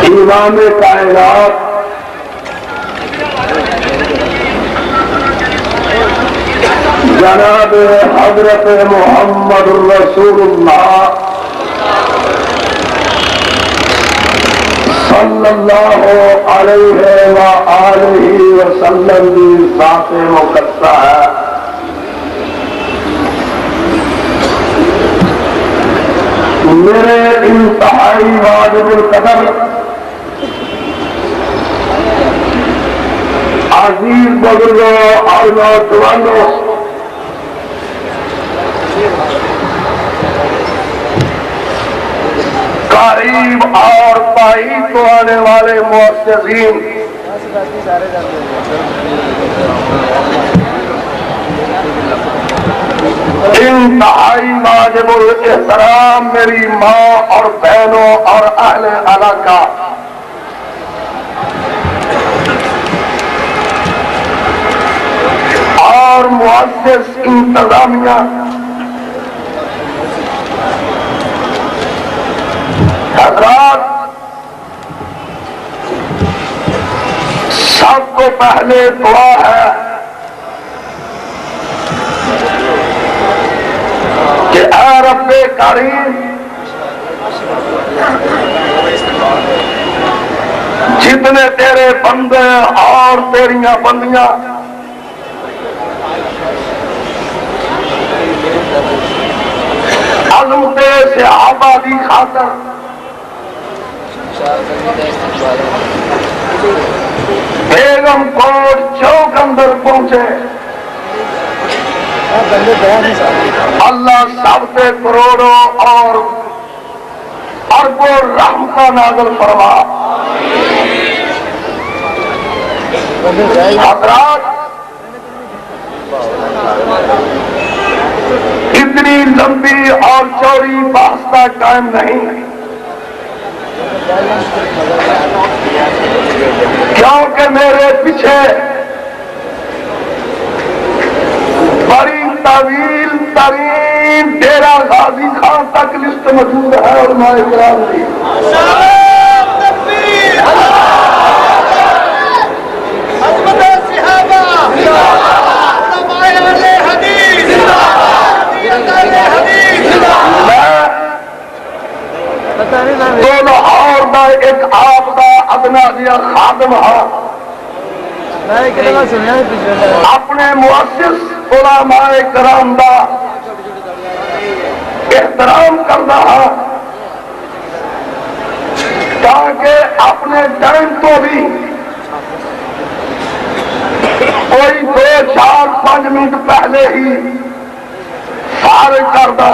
امام کائنات جناب حضرت محمد رسول اللہ صلی اللہ علیہ وآلہ وسلم کی ذات مقدسہ ہے۔ میرے انتہائی واجب القدر عزیز بزرگوں اور نوجوانوں، قریب اور بعید کو آنے والے معززین، انتہائی واجب الاحترام میری ماں اور بہنوں اور اہل علاقہ، اور معزز انتظامیہ، حضرات، سب کو پہلے دعا ہے کہ اے رب کریم، جتنے تیرے بندے اور تیریاں بندیاں عظمت صحابہ کی خاطر بیگم کوٹ چوک اندر پہنچے، اللہ سب سے کروڑوں اور اربوں رحمتہ نازل فرما۔ حضرات، اتنی لمبی اور چوڑی بحث کا ٹائم نہیں، کیونکہ میرے پیچھے بڑی طویل ترین ڈیرہ غازی خان تک لسٹ موجود ہے، علماء کرام کی۔ تو لاہور کا ایک آپ کا ادنا جہا خادم ہاں، اپنے مؤسس علماء کرام کا احترام کرنا ہاں، تاکہ اپنے ٹائم تو بھی کوئی 2-4-5 منٹ پہلے ہی فارغ کردہ۔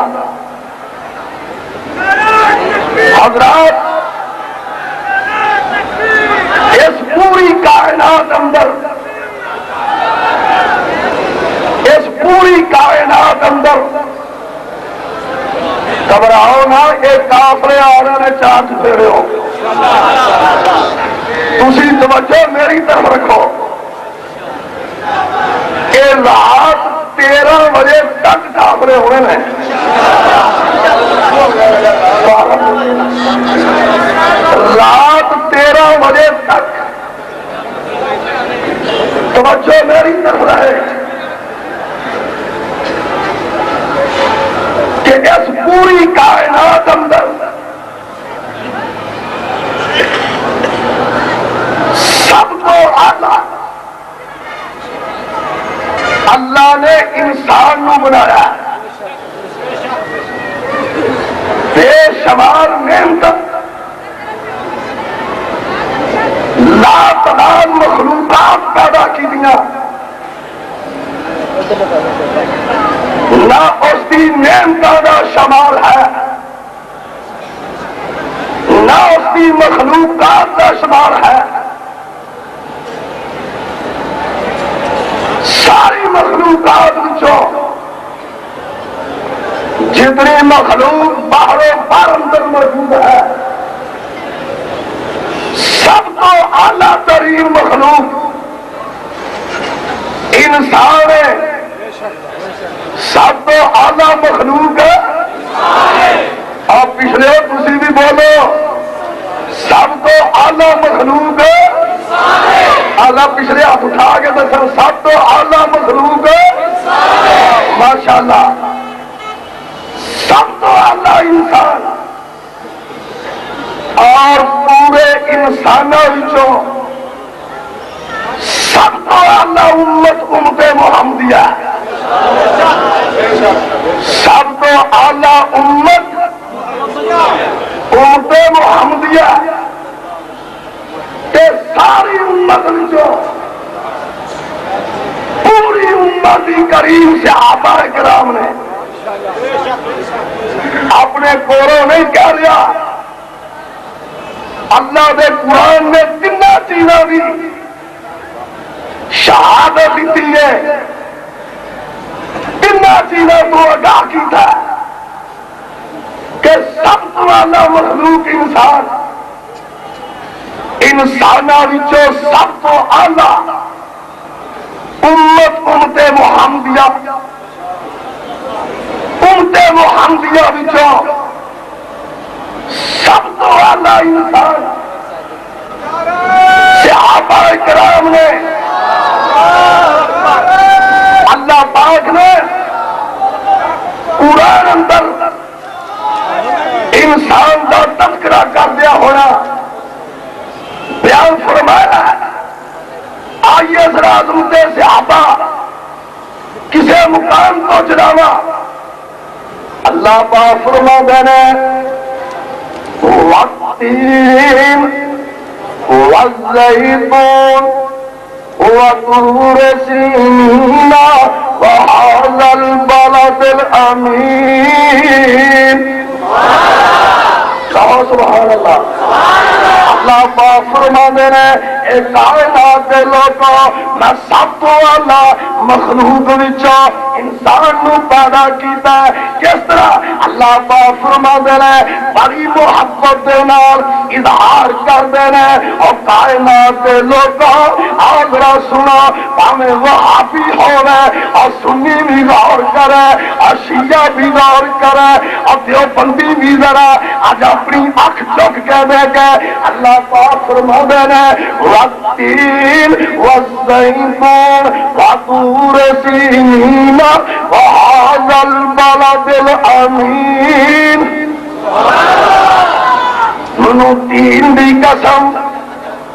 حضرات، اس پوری کائنات اندر، اس پوری کائنات اندر گھبراؤ نہ، ایک کافر آ رہے نے چارج دے رہے ہو، تسی توجہ میری طرف رکھو کہ رات 13 بجے تک کافرے ہوئے ہیں، رات 13 بجے تک توجہ میری طرف رہے کہ اس پوری کائنات اندر سب کو اعلیٰ اللہ نے انسان کو بنایا، بے شمار نعمت لاتعداد مخلوقات پیدا کی دیا، نہ اس کی نعمتوں کا شمار ہے، نہ اس کی مخلوقات کا شمار ہے۔ ساری مخلوقات جتنی مخلوق باہر بر اندر موجود ہے، سب کو اعلیٰ ترین مخلوق انسان ہے، سب کو اعلیٰ مخلوق ہے۔ اور پچھلے تسی بھی بولو، سب تو آلہ مخلوق آلہ پچھلے ہاتھ اٹھا کے دسو سب تو آلہ مخلوق ماشاءاللہ سب تو آلہ انسان اور پورے انسانوں سب تو آلہ امت امت محمدیہ سب تو آلہ امت امت محمدیہ کہ ساری امت پوری امت کریم صحابہ کرام نے اپنے کولوں نہیں کہہ لیا اللہ دے قرآن نے تین چیزوں کی شہادت دیتی ہے تین چیزوں کو آگاہ کیتا کہ سب تو والا مخلوق انسان انسانوں وچوں سب تو آلہ امت امت محمدیہ امت محمدیہ وچوں سب تو آلہ انسان صحابہ کرام نے اللہ پاک نے قرآن اندر انسان کا تذکرہ کر دیا ہونا بیان فرمایا آئیے ذرا حضرت صحابہ کسی مقام کو چلاوا اللہ پاک فرما دینا والتین والزیتون وطور سینین وهذا البلد الامین کہو سبحان اللہ اللہ پاک فرما دینا اے کائنات دے لوگوں میں سب تو والا مخلوق وچوں انسان نو پیدا کیتا ہے کس طرح اللہ پاک فرما دینا بڑی محبت دے نال اظہار کر دینا اور کائنات دے لوگوں آگرہ سنا پاویں وہابی ہوے اور سنی بھی غور کرے اور شیعہ بھی غور کرے اور دیوبندی بھی ذرا آج اپنی اکھ چک کے دیکھے اللہ پاک فرما دینا والتین والزیتون وطور سینین وهذا البلد الامین منو تین دی قسم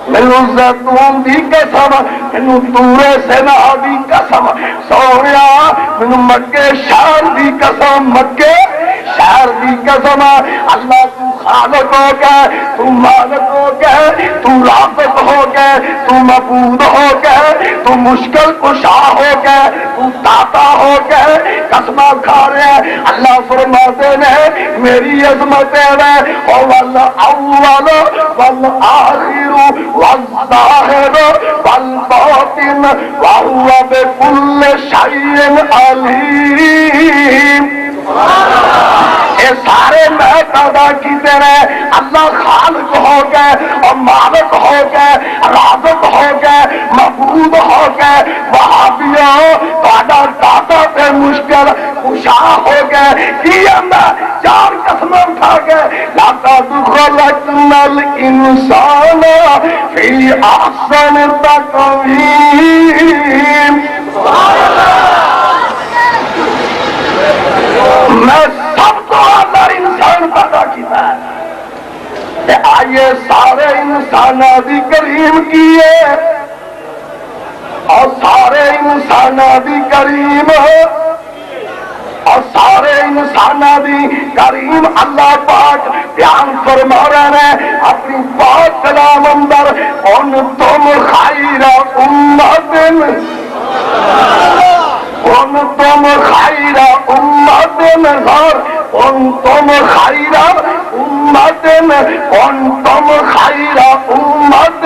مینو زیتون دی قسم مینو طور سینا دی قسم سونیا مینو مکے شہر دی قسم مکے شہر دی قسم اللہ تو خالق ہو گئے تو مالک ہو گئے تو رازق ہو گئے تو معبود ہو گئے تو مشکل کشا ہو گئے تو داتا ہو گئے قسمہ کھا رہے ہیں اللہ فرماتے ہیں میری عظمت ہے والاول والآخر والظاہر والباطن وهو بكل شيء علیم یہ سارے میں پیدا کیتے رہے اللہ خالق ہو گئے اور مالک ہو گئے رازق ہو گئے معبود ہو گئے وہابیوں تہاڈا داتا تے مشکل کشا ہو گئے کیا میں چار قسمیں اٹھا گئے لقد خلقنا الانسان فی احسن تقویم میں سب تو اعلیٰ انسان پیدا کیتا ہے آئیے سارے انسانہ دی کریم کیے اور سارے انسانہ دی کریم اور سارے انسانہ دی کریم اللہ پاک بیان فرما رہے ہیں اپنی پاک کلام اندر انتم خیر امت انتم خیر امت انتم خیر امت انتم خیر امت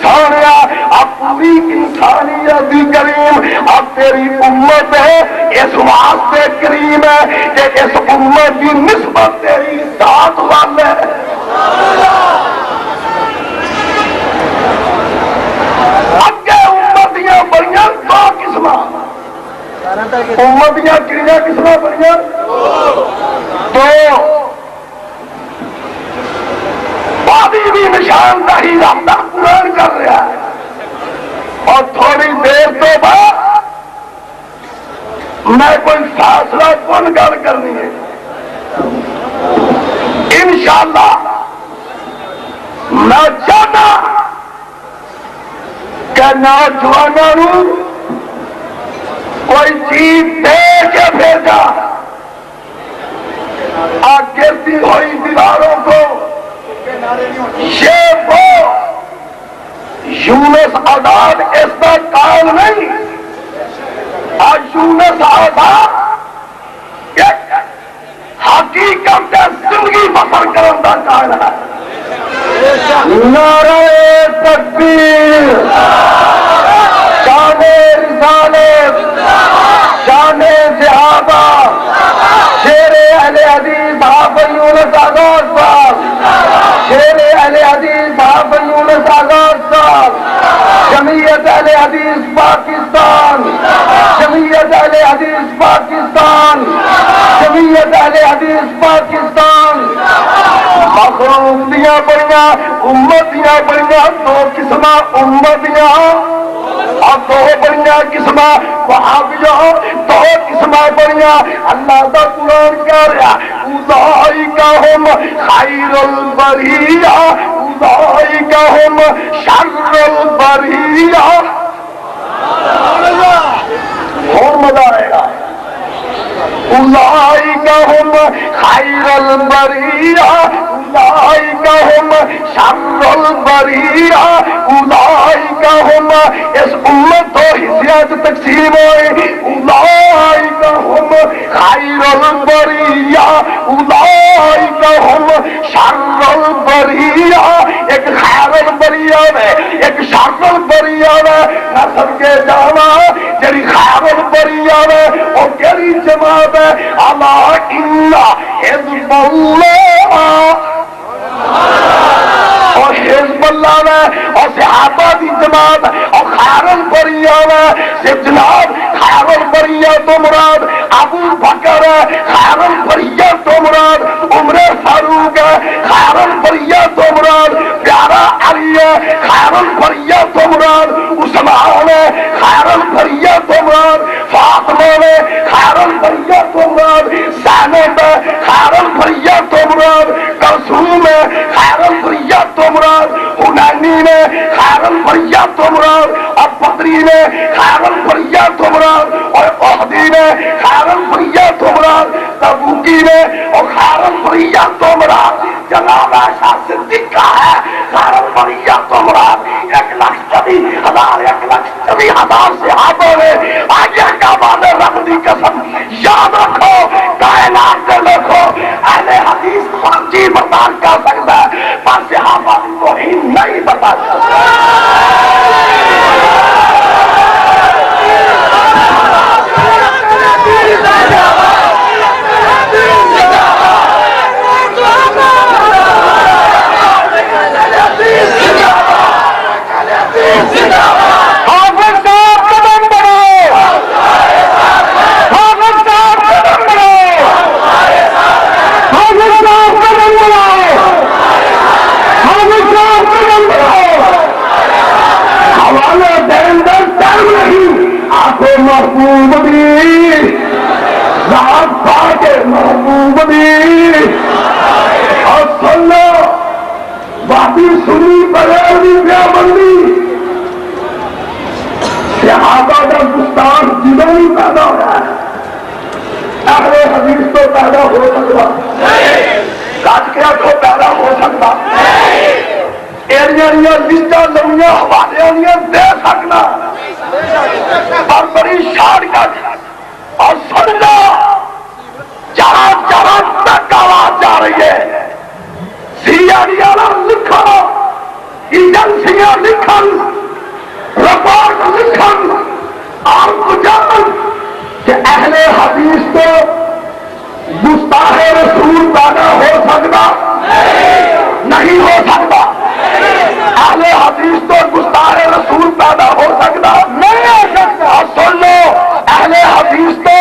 سارا اپنی انسانیت کریم اب تیری امت ہے اس واسطے کریم ہے کہ اس امت کی نسبت تیری ذات والے اگے امتیاں بڑیاں دو قسم امتیاں کڑیاں قسم بڑیاں دو وادی بھی نشاندہی رابطہ قرآن کر رہا ہے، اور تھوڑی دیر تو بعد میں کوئی فاصلہ کون گل کرنی ہے انشاءاللہ میں چاہتا کہ نوجوانوں کوئی چیز دے کے بھیجا، گرتی ہوئی دیواروں کو یہ وہ یونس آزاد اس کا کام نہیں، آج یونس آزاد ایک حقیقت زندگی بسر کرنے کا کام ہے۔ نعرہ تکبیر، شان رسالت، شان صحابہ، شیر اہل حدیث حافظ یونس آزاد صاحب، شیر اہل حدیث حافظ یونس آزاد صاحب، جمعیت اہل حدیث پاکستان، جمعیت اہل حدیث پاکستان، جمعیت اہل حدیث پاکستان۔ مخلوق دیاں بڑیاں امت دیاں بڑیاں دو قسم امت دیاں اور دو بڑیاں قسم وہابیوں، دو قسم بڑیاں اللہ دا قرآن کہہ رہا اولئک ہم خیر البریہ اولئک ہم شر البریہ۔ اور مزہ آئے گا۔ اولئک ہم خیر البریہ اولئک ہم شر البریہ، اولئک ہم اس امت دو حصیات تقسیم ہوئے، اولئک ہم خیر البریہ اولئک ہم شر البریہ۔ ایک خیر البریہ میں ایک شر البریہ میں نسل کے جانا جڑی خیر البریہ میں اور کیڑی جماعت ہے الا ان حزب اللہ، اور حزب اللہ میں اور صحابہ کی جماعت اور خیر البریہ میں صرف جناب خیر البریہ تو مراد ابو بکر ہے، خیر البریہ تو مراد عمر فاروق ہے، خیر البریہ تو مراد پیارا علی ہے، خیر البریہ تو مراد عثمان ہے، خیر البریہ تو مراد فاطمہ ہے، خیر البریہ تو مراد زینب ہے، خیر البریہ تو مراد کلثوم ہے، خیر البریہ تو مراد حنینی نے، خیر البریہ تو مراد اور بدری نے، خیر البریہ تو مراد اور احدی نے، خیر البریہ تو مراد تبوکی نے، اور خیر البریہ تو مراد جناب عائشہ صدیقہ ہے، خیر البریہ تو مراد 1,40,000 1,40,000 صحابہ نے۔ آگے کا بعد رب دی قسم یاد رکھو، کائنات کے لوگوں اہل حدیث سچی برداشت کر سکتا ہے پر صحابہ کی توہین نہیں برداشت کر سکتا۔ محبوب دی ذات پاک محبوب دی اور سنو باقی سنی بغیر بھی پیا بندی صحابہ کا گستاخ جدوں ہی پیدا ہوا ہے اہل حدیث تو پیدا ہو سکتا کٹ کے تو پیدا ہو سکتا ایریا لسٹا لمیا حوالے دے سکنا اور بڑی شان کٹ اور سننا جہاں جہاں تک آواز جا رہی ہے سیاح لکھو ایجنسیاں لکھن رپورٹ لکھن اور کچھ کہ اہل حدیث کو گستاخ رسول پیدا ہو سکتا نہیں ہو سکتا، اہل حدیث تو گستاخ رسول پیدا ہو سکتا نہیں ہو سکتا، اور سن لو اہل حدیث تو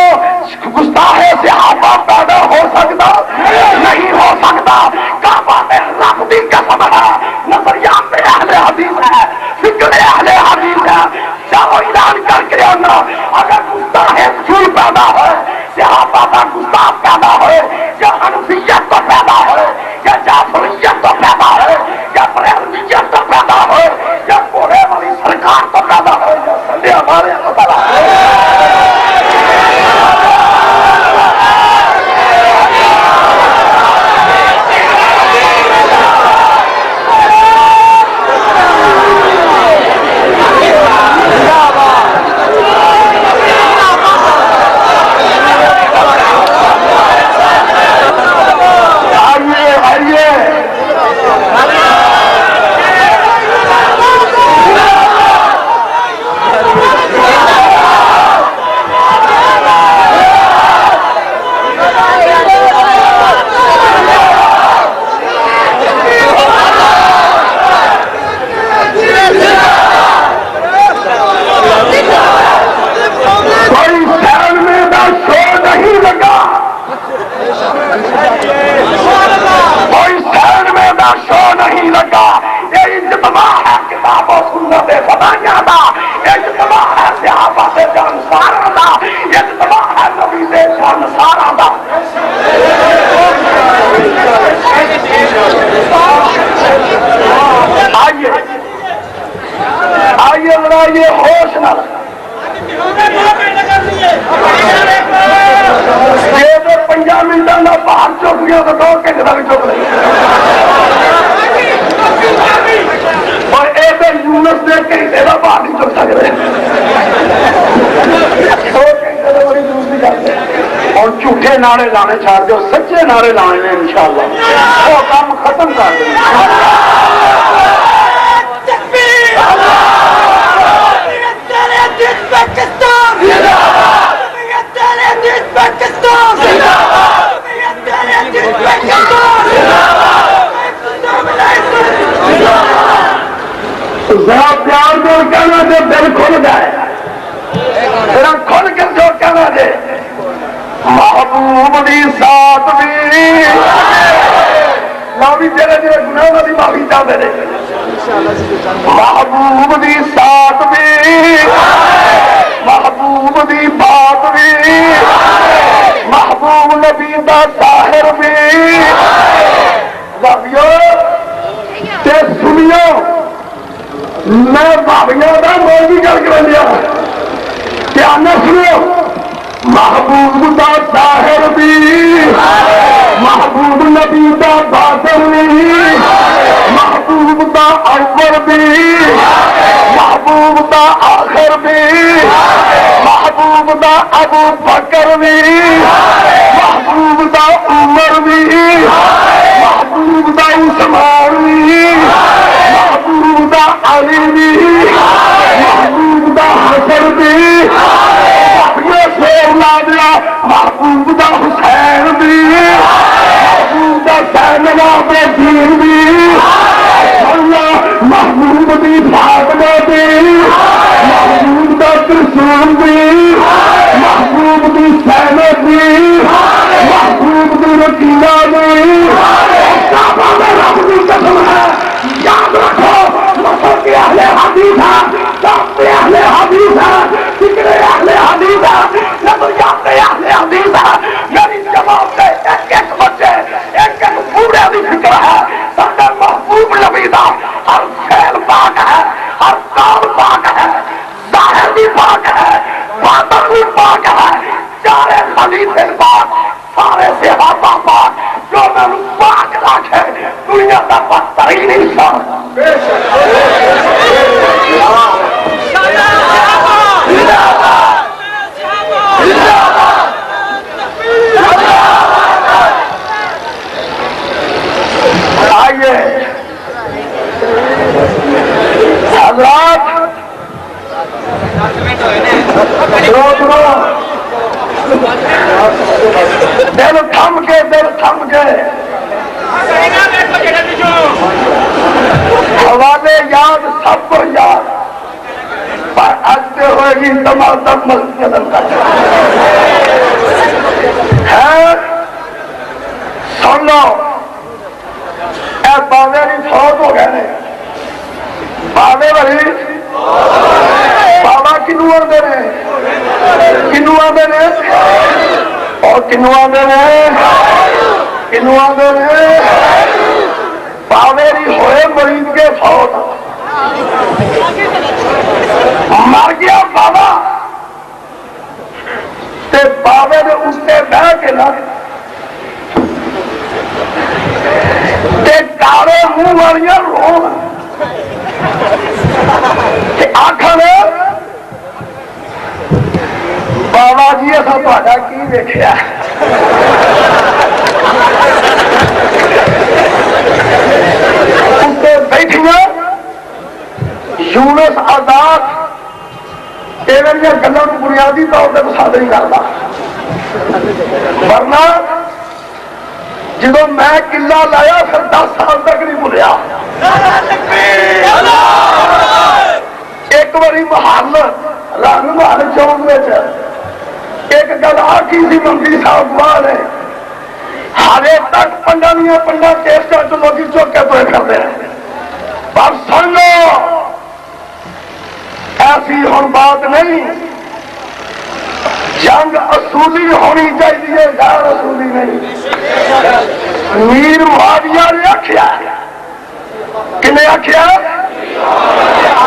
گستاخ صحابہ پیدا ہو سکتا نہیں ہو سکتا۔ کعبہ میں رب دی قسم ہے شو نہیں لگا، یہ اجتماع ہے کتاب و سنت خدائیاں دا، اجتماع ہے صحابہ سے جانساراں دا، اجتماع ہے نبی دے جانساراں دا۔ آئیے ذرا یہ ہوش نہ یہ 5 منٹوں کا باہر چک گیا تو 2 گھنٹے کا بھی چک نہیں، اور یہ یونس نے گھنٹے کا باہر نہیں چک سکتے، 2 گھنٹے تو بڑی دور کی گل ہے۔ اور جھوٹے نعرے لانے چھاڑ دو، سچے نعرے لانے نے انشاءاللہ وہ کام ختم کر دیں۔ ذرا پیار کو کہنا دے، دل کھل جائے، ذرا کھل کے جو کہنا دے، محبوب دی ساتھ بھی معافی تیرے جو گناہ دی معافی چاہتے دے، محبوب دی ساتھ بھی، محبوب دی بات بھی، محبوب نبی دا ظاہر بھی، بھابیو تے سنیو میں بھابیوں کا موضوع کر کے لیا، دھیان نہ سنو، محبوب دا ظاہر بھی، محبوب نبی دا باطن بھی، محبوب دا اول بھی، محبوب دا آخر بھی، محبوب دا ابو بکر بھی، محبوب دا عمر بھی، محبوب دا عثمان بھی، محبوب دا علی بھی، محبوب دا حسن بھی، محبوب دا حسین بھی، محبوب دا زینب دین بھی، محبوب دی فاطمہ بھی، محبوب دا ترسول بھی، محبوب دی زینب بھی، محبوب دی رکیلہ بھی، کعبہ میں رب دی قسم ہے، یاد رکھو مصر کے اہل حدیث ہے، سب کے اہل حدیث ہے، فکر اہل حدیث ہے، نظریات اہل حدیث ہے، میری جماعت سے ایک بچے ایک پورے بھی فکر ہے، سارے محبوب نبی دا ہر فعل پاک ہے، ہر کام پاک ہے، ظاہر بھی پاک ہے، باطن بھی پاک ہے، سارے حدیث پاک، سارے صحابہ پاک، جو میں پاک رکھے دنیا کا بدترین انسان۔ آئیے حضرات دل تھم کے، دل تھم کے، حوالے یاد سب کو یاد، پر آتے ہوئے گی تمام مسجد ہے۔ سن لو اے باوے بھی فوت ہو گئے، باوے بھائی بابا کنو آتے ہیں، کنو آتے ہیں اور کنو آتے ہیں، کنو آتے ہیں، باوے بھی ہوئے مریض کے فوت، مر گیا بابا تے بابے نے اس سے بہ کے نہ کالے منہ والی رو آخر بابا جی اصا تا کی دیکھا، بیٹھیاں یونس آزاد یہ گلوں کو بنیادی طور پہ پسند نہیں کرتا، ورنہ جدو میں قلعہ لایا پھر 10 سال تک نہیں بھولیا۔ ایک باری محل رنگ محل چوک میں ایک گل آخی سی منگی صاحب نے، ہارے تک پنڈا نہیں پنڈا کیس کا تو لوگ چوکے تو کرتے ہیں. پر سن لو ایسی ہوں بات نہیں. جنگ اصولی ہونی چاہیے غیر اصولی نہیں. میر معاویہ نے آخیا کنے آخیا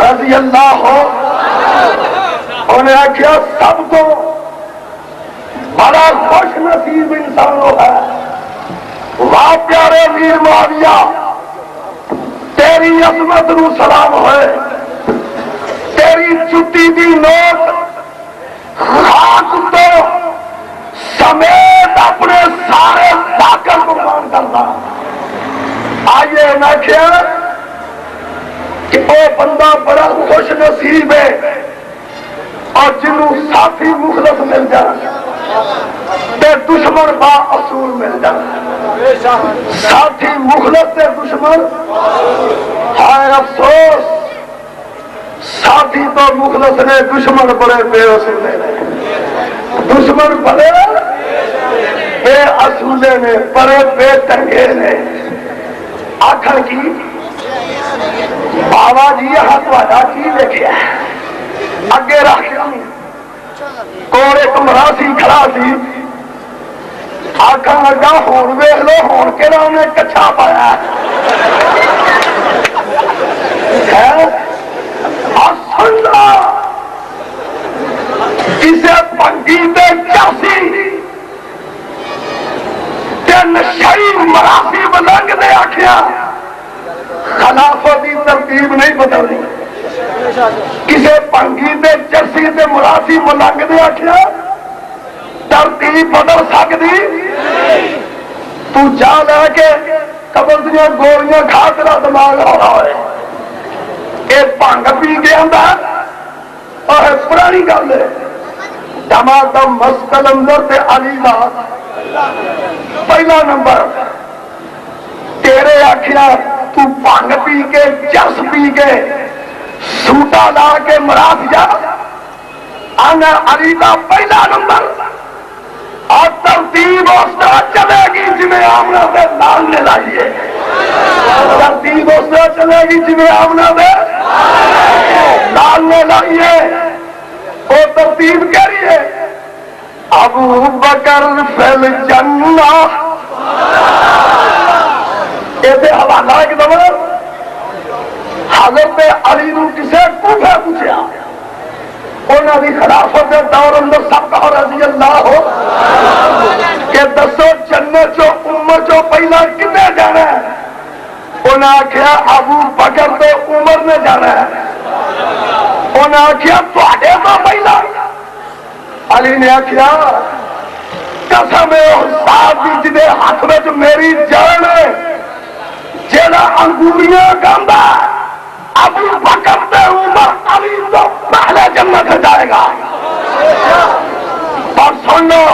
رضی اللہ ہو انہیں آخیا سب کو بڑا خوش نصیب انسان ہے. واہ پیارے میر معاویہ تیری عظمت نو سلام ہوئے. تیری چٹی دی نوٹ خاک تو سمیت اپنے سارے طاقت قربان کرتا. آئیے نہ کیا کہ وہ بندہ بڑا خوش نصیب ہے اور جنہوں ساتھی مخلص مل جائے تے دشمن با اصول مل جائے. ساتھی مخلص تے دشمن ہائے افسوس ساتھی تو مخلص نے دشمن بڑے بے اصولے نے. دشمن بڑے بے اصولے نے بڑے بے تنگے نے. آخر کی بابا جی یہاں تو کی لکھیا اگے رکھ کوڑ ایک مراسی کھڑا سی. آخر لگا ہون ویخ لو ہون کے نام نے کچھا پایا کسی پنگی دے چاسی نشئی مراسی بلنگ نے آخیا خلافت کی ترتیب نہیں بدلنی. کسی پنگی دے چرسی دے مراسی ملنگ نے آخیا ترتیب بدل سکتی. تو جا لے کے قبر دیا گولیاں کھا تیرا دماغ ہو رہا ہے. یہ بھنگ پی کے آتا اور پرانی گل ہے. دمادم مسکل اندر تے علی دا پہلا نمبر تیرے آخیا تو بھنگ پی کے چرس پی کے سوٹا لا کے مراس جا آنا علی دا پہلا نمبر. اور ترتیب اس طرح چلے گی جی آمنا دے لال نے لائیے. ترتیب اس طرح چلے گی جی آمنا دے لال نے لائیے. وہ ترتیب کہہ رہی ہے ابو بکر فل جنہ. یہ حوالہ ایک دم حضرت علی نو کسے کوفہ پوچھا انہوں نے خلافت دور اندر سب کا رضی اللہ ہو کہ دسو جنت چو امت چو پہلا کتنے جانا ہے. انہیں آخیا ابو بکر تو عمر نے جانا ہے. انہیں آخیا تھوڑے تو پہلا. علی نے آخیا قسم استاد دی جدے ہاتھ میں میری جان ہے جیڑا انگوریاں گاندا ابو بکر تے عمر علی تو پہلے جنت جائے گا. اور سن لو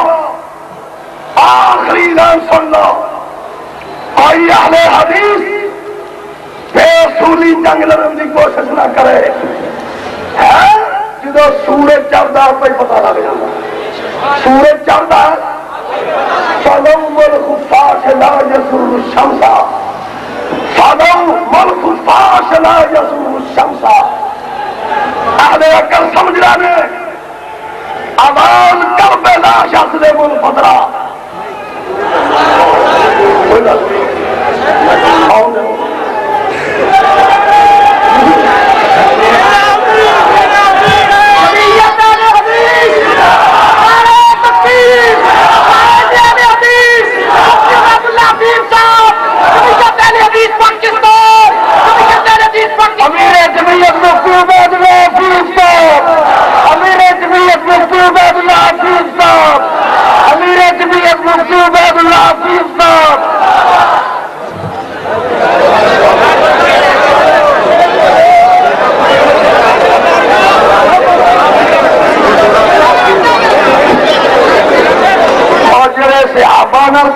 آخری گل سن لو کوئی اہل حدیث بے اصولی جنگ لڑنے کی کوشش نہ کرے. جدو سورج چڑھتا پہ پتا لگ جاتا. سورج چڑھتا فلم الخفاش لا يسر الشمس فلم الخفاش لا يسر الشمس. اہل عقل سمجھ رہے ہیں آواز کربلا شخص دے مل پترا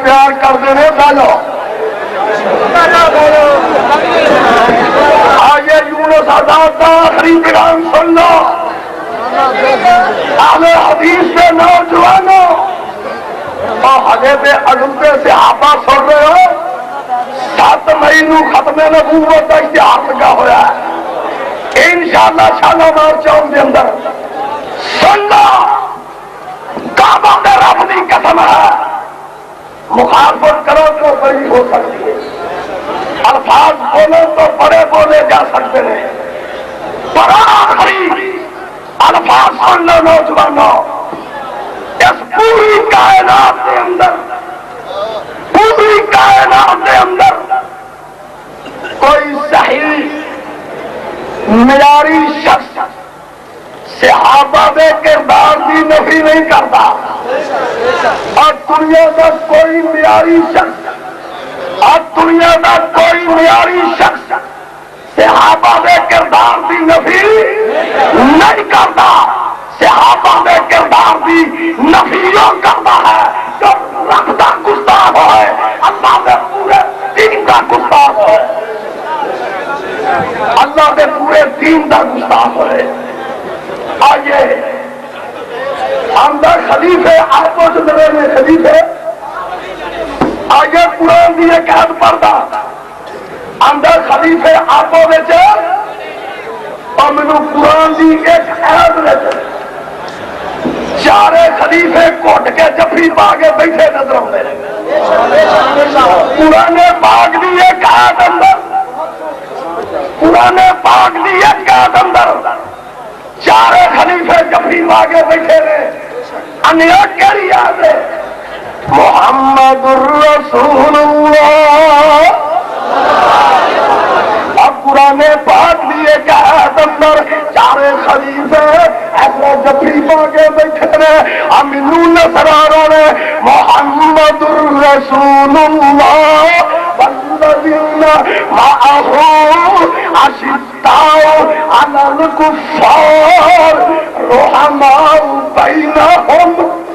پیار کرتے ہیں گالو آئیے یونس آزاد کا آخری پیغام سن لو. اہل حدیث کے نوجوانوں اور ہجے دے اجوبے صحابہ سن رہے ہو 7 مئی نو ختم نبوت کا اشتہار لگا ہوا ہے انشاءاللہ شالہ مار چوک دے اندر سننا کعبہ دے رب دی قسم ہے مخالفت کرو تو بڑی ہو سکتی ہے الفاظ بولو تو بڑے بولے جا سکتے ہیں پر آخری الفاظ سن لو نوجوانوں اس پوری کائنات کے اندر پوری کائنات کے اندر کوئی صحیح معیاری شخص صحابہ دے کردار کی نفی نہیں کرتا اور دنیا کا کوئی معیاری شخص اور دنیا کا کوئی معیاری شخص صحابہ دے کردار کی نفی نہیں کرتا صحابہ دے کردار کی نفی کرتا ہے جو رب کا گستاخ ہے اللہ دے پورے دین کا گستاخ ہے اللہ دے پورے دین کا گستاخ ہے آئیے اندر خلیفے آپ کو سنرے میں خلیفے آئیے قرآن دی ایک عہد پڑھتا اندر خلیفے آپ کو بیچے اور میں قرآن دی ایک عہد بیچے 4 خلیفے کوٹ کے جفی پا کے بیٹھے نظر آتے قرآن پاک دی ایک عہد اندر قرآن پاک دی ایک عہد اندر 4 خلیفے جفی پا کے بیٹھے رہے انیا کیری یاد ہے محمد الرسول اللہ اب قرآن پاک لیے کہا اندر 4 خلیفے ایسا جفی پا کے بیٹھے رہے امینو نصرانوں نے محمد الرسول اللہ والذین معه اشداء علی الکفار رحماء بینہم